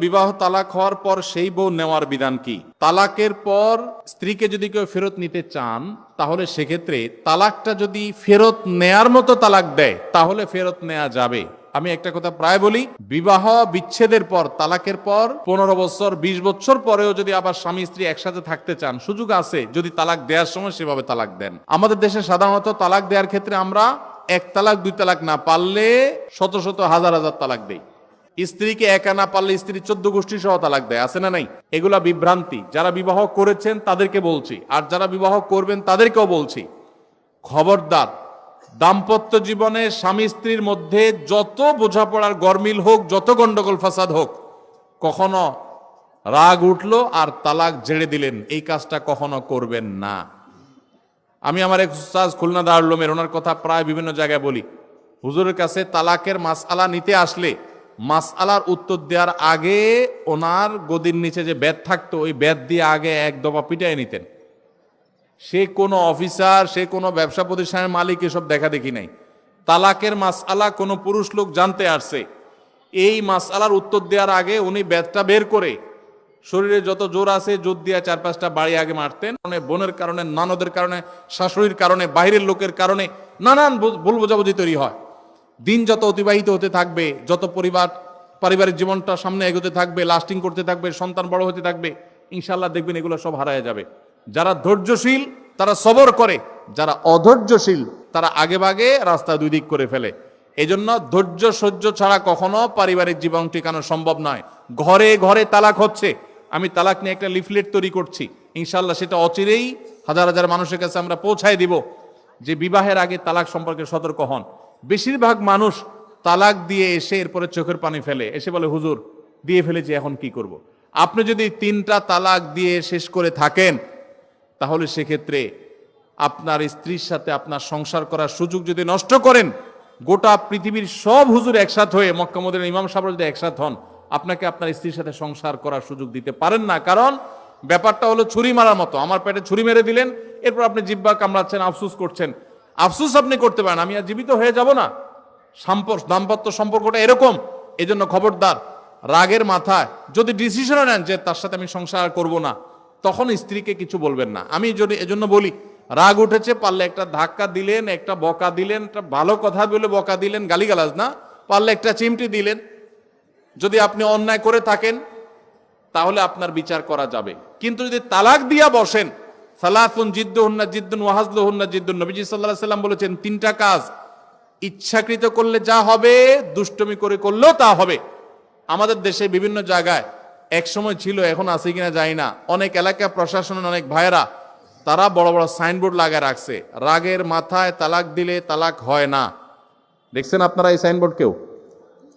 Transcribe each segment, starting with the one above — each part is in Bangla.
বিবাহ তালাক হওয়ার পর সেই বউ নেওয়ার বিধান কি? তালাকের পর স্ত্রীকে যদি কেউ ফেরত নিতে চান, তাহলে সেক্ষেত্রে তালাকটা যদি ফেরত নেয়ার মতো তালাক দেয়, তাহলে ফেরত নেওয়া যাবে। আমি একটা কথা প্রায় বলি, বিবাহ বিচ্ছেদের পর, তালাকের পর 15 বছর 20 বছর পরেও যদি আবার স্বামী স্ত্রী একসাথে থাকতে চান, সুযোগ আছে যদি তালাক দেওয়ার সময় সেভাবে তালাক দেন। আমাদের দেশে সাধারণত তালাক দেওয়ার ক্ষেত্রে আমরা 1 তালাক 2 তালাক না, পারলে শত শত হাজার হাজার তালাক দেই। স্ত্রীকে একা না পারলে স্ত্রী 14 গোষ্ঠী সহ তালাক দেয়, আছে না নাই? এগুলা বিভ্রান্তি। যারা বিবাহ করেছেন তাদেরকে বলছি, আর যারা বিবাহ করবেন তাদেরকেও বলছি, খবরদার, দাম্পত্য জীবনে স্বামী স্ত্রীর মধ্যে যত বোঝাপড়ার গরমিল হোক, যত গন্ডগোল ফাসাদ হোক, কখনো রাগ উঠলো আর তালাক ঝেড়ে দিলেন, এই কাজটা কখনো করবেন না। আমি আমার এক উস্তাদ খুলনা দারুল উলুমের, ওনার কথা প্রায় বিভিন্ন জায়গায় বলি। হুজুরের কাছে তালাকের মাসআলা নিতে আসলে মাসআলার উত্তর দেওয়ার আগে ওনার গদির নিচে যে বেত থাকতো, ওই বেত দিয়ে আগে এক দফা পিটাই নিতেন। সে কোনো অফিসার, সে কোনো ব্যবসা প্রতিষ্ঠানের মালিক এসব দেখা দেখি নাই। তালাকের মাসআলা কোনো পুরুষ লোক জানতে আসছে, এই মাসআলার উত্তর দেওয়ার আগে উনি বেতটা বের করে শরীরে যত জোর আছে জোর দিয়ে 4-5টা বাড়ি আগে মারতেন। বোনের কারণে, ননদের কারণে, শাশুড়ির কারণে, বাইরের লোকের কারণে নানান ভুল বোঝাবুঝি তৈরি হয়। দিন যত অতিবাহিত হতে থাকবে, যত পারিবারিক জীবনটা সামনে এগোতে থাকবে, লাস্টিং করতে থাকবে, সন্তান বড় হতে থাকবে, ইনশাল্লাহ দেখবেন এগুলো সব হারায় যাবে। যারা ধৈর্যশীল তারা সবর করে, যারা অধৈর্যশীল তারা আগে ভাগে রাস্তা 2 দিক করে ফেলে। এজন্য ধৈর্য সহ্য ছাড়া কখনো পারিবারিক জীবন টিকানো সম্ভব নয়। ঘরে ঘরে তালাক হচ্ছে, আমি তালাক নিয়ে একটা লিফলেট তৈরি করছি, ইনশাল্লাহ সেটা অচিরেই হাজার হাজার মানুষের কাছে আমরা পৌঁছায় দিব, যে বিবাহের আগে তালাক সম্পর্কে সতর্ক হন। বেশিরভাগ মানুষ তালাক দিয়ে এসে এরপরে চোখের পানি ফেলে, এসে বলে হুজুর দিয়ে ফেলেছি এখন কি করব। আপনি যদি 3টা তালাক দিয়ে শেষ করে থাকেন, তাহলে সেক্ষেত্রে আপনার স্ত্রীর সাথে আপনার সংসার করার সুযোগ যদি নষ্ট করেন, গোটা পৃথিবীর সব হুজুর একসাথ হয়ে, মক্কা মদিনার ইমাম সাহেব যদি একসাথ হন, আপনাকে আপনার স্ত্রীর সাথে সংসার করার সুযোগ দিতে পারেন না। কারণ ব্যাপারটা হলো ছুরি মারার মতো। আমার পেটে ছুরি মেরে দিলেন, এরপর আপনি জিহ্বা কামড়াচ্ছেন, আফসুস করছেন। আফসুস আপনি করতে পারেন, আমি আর জীবিত হয়ে যাব না। দাম্পত্য সম্পর্কটা এরকম। এজন্য খবরদার, রাগের মাথায় যদি ডিসিশনও নেন যে তার সাথে আমি সংসার করব না, তখন স্ত্রীকে কিছু বলবেন না। আমি যদি এজন্য বলি, রাগ উঠেছে, পারলে একটা ধাক্কা দিলেন, একটা বকা দিলেন, একটা ভালো কথা বলে বকা দিলেন, গালিগালাজ না, পারলে একটা চিমটি দিলেন। যদি আপনি অন্যায় করে থাকেন তাহলে আপনার বিচার করা যাবে। কিন্তু যদি তালাক দিয়া বসেন, সালাতুন জিদ্দুহুন্না জিদ্দুন ওয়া হাজলুহুন্না জিদ্দুন, নবীজি সাল্লাল্লাহু আলাইহি সাল্লাম বলেছেন 3টা কাজ ইচ্ছাকৃত করলে যা হবে, দুষ্টমি করে করলেও তা হবে। আমাদের দেশে বিভিন্ন জায়গায় এক সময় ছিল, এখন আছে কিনা জানি না, অনেক এলাকা প্রশাসনের অনেক ভাইয়েরা তারা বড় বড় সাইনবোর্ড লাগায় রাখছে, রাগের মাথায় তালাক দিলে তালাক হয় না। দেখছেন আপনারা এই সাইনবোর্ড? কেউ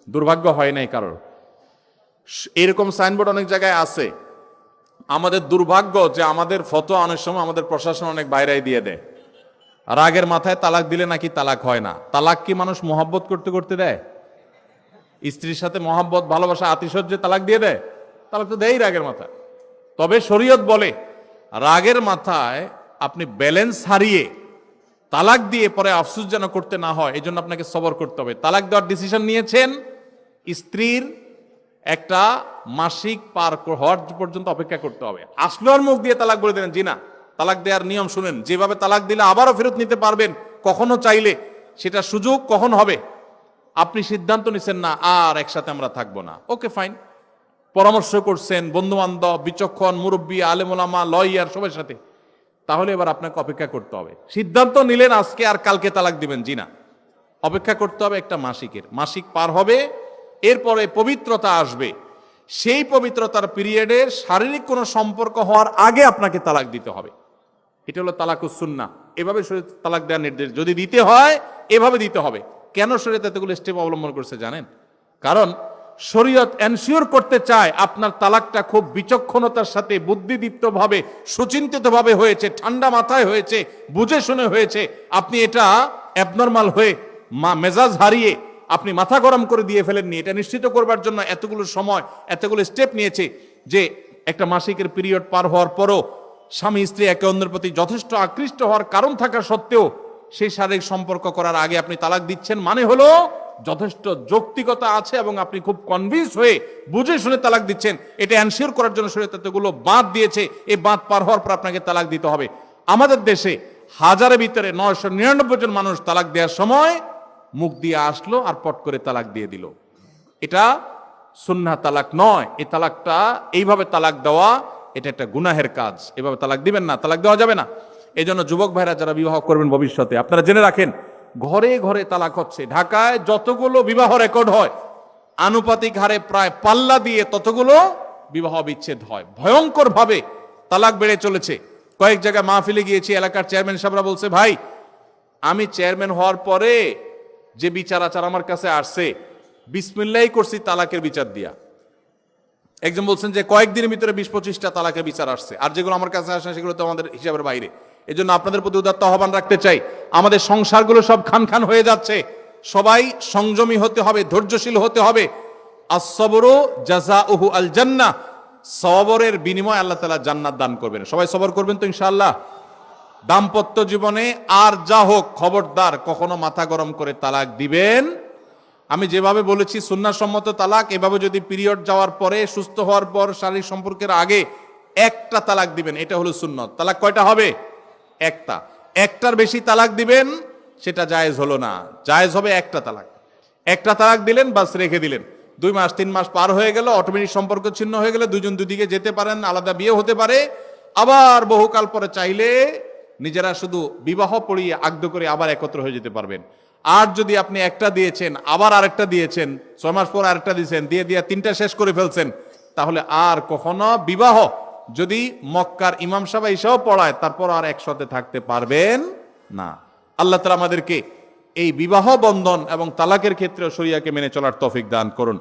দুর্ভাগ্য হয় নাই কারোর, এরকম সাইনবোর্ড অনেক জায়গায় আছে। আমাদের দুর্ভাগ্য যে আমাদের ফতোয়া অনেক সময় আমাদের প্রশাসন অনেক বাইরে দিয়ে দেয়, রাগের মাথায় তালাক দিলে নাকি তালাক হয় না। তালাক কি মানুষ মহব্বত করতে করতে দেয়? স্ত্রীর সাথে মহব্বত, ভালোবাসা, আতিশয্যে তালাক দিয়ে দেয়? তালাক তো দেয় রাগের মাথায়। তবে শরীয়ত বলে রাগের মাথায় আপনি ব্যালেন্স হারিয়ে তালাক দিয়ে পরে আফসোস যেন করতে না হয়, এই জন্য আপনাকে সবর করতে হবে। তালাক দেওয়ার ডিসিশন নিয়েছেন, স্ত্রীর একটা মাসিক পার হওয়ার পর্যন্ত অপেক্ষা করতে হবে। আসলো আর মুখ দিয়ে তালাক বলে দিলেন, জি না। তালাক দেওয়ার নিয়ম শুনেন, যেভাবে তালাক দিলে আবারও ফেরত নিতে পারবেন কখনো চাইলে, সেটা সুযোগ কখন হবে। আপনি সিদ্ধান্ত নিছেন না আর একসাথে আমরা থাকবো না, ওকে ফাইন, পরামর্শ করছেন বন্ধু বান্ধব, বিচক্ষণ মুরব্বী, আলেম ওলামা, লয়ার সবার সাথে, তাহলে এবার আপনাকে অপেক্ষা করতে হবে। সিদ্ধান্ত নিলেন আজকে আর কালকে তালাক দিবেন, জি না, অপেক্ষা করতে হবে একটা মাসিক পার হবে, এরপরে পবিত্রতা আসবে। সেই পবিত্রতার পিরিয়ডে শারীরিক কোনো সম্পর্ক হওয়ার আগে আপনাকে তালাক দিতে হবে। এটা হলো তালাকুস সুন্নাহ। এভাবে শরীয়ত তালাক দেওয়ার নির্দেশ, যদি দিতে হয় এভাবে দিতে হবে। কেন শরীয়ত এতগুলো স্টেপ অবলম্বন করছে জানেন? কারণ শরীয়ত এনশিওর করতে চায় আপনার তালাকটা খুব বিচক্ষণতার সাথে, বুদ্ধিদীপ্তভাবে, সুচিন্তিতভাবে হয়েছে, ঠান্ডা মাথায় হয়েছে, বুঝে শুনে হয়েছে। আপনি এটা অ্যাবনর্মাল হয়ে মেজাজ হারিয়ে আপনি মাথা গরম করে দিয়ে ফেলেননি। এটা নিশ্চিত করবার জন্য এতগুলো সময়, এতগুলো স্টেপ নিয়েছে যে একটা মাসিকের পিরিয়ড পার হওয়ার পরও স্বামী স্ত্রী একে অন্যের প্রতি যথেষ্ট আকৃষ্ট হওয়ার কারণ থাকা সত্ত্বেও সেই শারীরিক সম্পর্ক করার আগে আপনি তালাক দিচ্ছেন, মানে হলো যথেষ্ট যৌক্তিকতা আছে এবং আপনি খুব কনভিন্স হয়ে বুঝে শুনে তালাক দিচ্ছেন, এটা এনশিওর করার জন্য শরীয়ত এতগুলো বাঁধ দিয়েছে। এই বাঁধ পার হওয়ার পর আপনাকে তালাক দিতে হবে। আমাদের দেশে হাজারের ভিতরে 999 জন মানুষ তালাক দেওয়ার সময় মুখ দিয়ে আসলো আর পট করে তালাক দিয়ে দিল। এটা সুন্নাহ তালাক নয়। এই তালাকটা, এইভাবে তালাক দেওয়া, এটা একটা গুনাহের কাজ। এভাবে তালাক দিবেন না, তালাক দেওয়া যাবে না। এই জন্য যুবক ভাইরা যারা বিবাহ করবেন ভবিষ্যতে, আপনারা জেনে রাখেন ঘরে ঘরে তালাক হচ্ছে। ঢাকায় যতগুলো বিবাহ রেকর্ড হয় আনুপাতিক হারে প্রায় পাল্লা দিয়ে ততগুলো বিবাহ বিচ্ছেদ হয়। ভয়ঙ্কর ভাবে তালাক বেড়ে চলেছে। কয়েক জায়গায় মাহফিলে গিয়েছি, এলাকার চেয়ারম্যান সাহেবরা বলছে, ভাই আমি চেয়ারম্যান হওয়ার পরে যে বিচার আচার আমার কাছে আসছে, বিসমিল্লাহি করছি তালাকের বিচার দিয়া। একজন বলছেন যে কয়েকদিনের ভিতরে 20-25টা তালাকের বিচার আসছে, আর যেগুলো আমার কাছে আসে সেগুলো তো আমাদের হিসাবের বাইরে। এই জন্য আপনাদের প্রতি উদাত্ত আহ্বান রাখতে চাই, আমাদের সংসারগুলো সব খান খান হয়ে যাচ্ছে। সবাই সংযমী হতে হবে, ধৈর্যশীল হতে হবে। as-sabru জাযাউহু আল জান্নাহ, সবরের বিনিময়ে আল্লাহ তাআলা জান্নাত দান করবেন। সবাই সবর করবেন তো ইনশাআল্লাহ। দাম্পত্য জীবনে আর যা হোক, খবরদার কখনো মাথা গরম করে তালাক দিবেন। আমি যেভাবে বলেছি সুন্নাহসম্মত তালাক, এভাবে যদি পিরিয়ড যাওয়ার পরে, সুস্থ হওয়ার পর, শারীরিক সম্পর্কের আগে একটা তালাক দিবেন, এটা হলো সুন্নত। তালাক কয়টা হবে? একটা। একটার বেশি তালাক দিবেন সেটা জায়েজ হলো না, জায়েজ হবে একটা তালাক। একটা তালাক দিলেন, বাস রেখে দিলেন। 2 মাস 3 মাস পার হয়ে গেল, অটোমেটিক সম্পর্ক ছিন্ন হয়ে গেলে দুজন দুদিকে যেতে পারেন, আলাদা বিয়ে হতে পারে। আবার বহুকাল পরে চাইলে নিজেরা শুধু বিবাহ পড়িয়ে আগদ করে আবার একত্র হয়ে যেতে পারবেন। আর যদি আপনি একটা দিয়েছেন, আবার আরেকটা দিয়েছেন, 6 মাস পর আরেকটা দিয়েছেন, দিয়ে 3টা শেষ করে ফেলছেন, তাহলে আর কখনো বিবাহ যদি মক্কার ইমাম সাহেব এসেও পড়ায়, তারপর আর একসাথে থাকতে পারবেন না। আল্লাহ তাআলা আমাদেরকে এই বিবাহ বন্ধন এবং তালাকের ক্ষেত্রে শরিয়াকে মেনে চলার তৌফিক দান করুন।